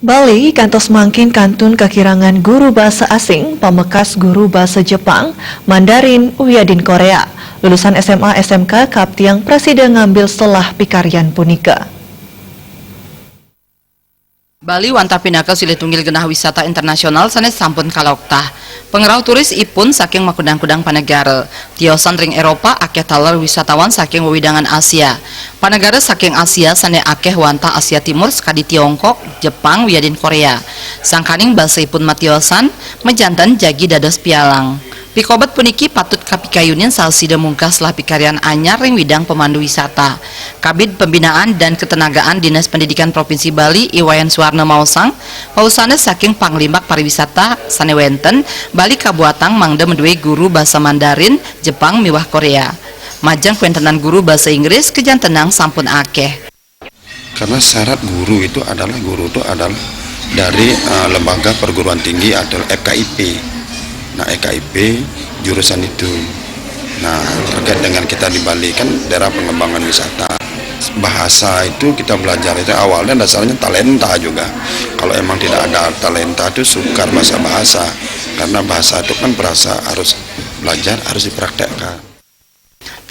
Bali kantos mangkin kantun kekirangan guru bahasa asing, pamekas guru bahasa Jepang, Mandarin, Uyadin Korea. Lulusan SMA SMK kaptiang presiden ngambil setelah pikaryan punika. Bali wanta pinaka silih tunggil genah wisata internasional sanes sampun kalaoktah. Pengerau turis ipun saking makudang-kudang panegara. Tiosan ring Eropa akeh taler wisatawan saking wewidangan Asia. Panegara saking Asia sane akeh wanta Asia Timur sekadi Tiongkok, Jepang, Uyadin Korea. Sangkaning basa ipun matiosan mejantan jagi dados pialang. Pikobat puniki patut kapikayunin salsida mungkas lah pikaryan anyar ring widang pemandu wisata. Kabid Pembinaan dan Ketenagaan Dinas Pendidikan Provinsi Bali Iwayan Suwarna Mausang, pausana saking Panglimbak Pariwisata Sanewenten, Bali Kabuatang mangda medue guru bahasa Mandarin, Jepang miwah Korea. Majang kuentenan guru bahasa Inggris kejantenang sampun akeh. Karena syarat guru itu adalah dari lembaga perguruan tinggi atau FKIP. Nah, FKIP jurusan itu. Nah, terkait dengan kita di Bali kan daerah pengembangan wisata. Bahasa itu kita belajar itu awalnya dasarnya talenta juga. Kalau emang tidak ada talenta itu sukar bahasa. Karena bahasa itu kan berasa harus belajar, harus dipraktekkan.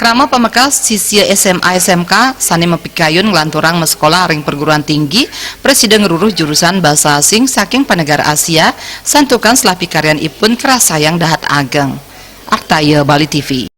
Krama pamekas sisia SMA SMK sane mepikayun nglanturang mesekolah ring perguruan tinggi presiden ngeruruh jurusan bahasa asing saking panegara Asia santukan selah pikaryan ipun kerasayang dahat ageng. Aktaya Bali TV.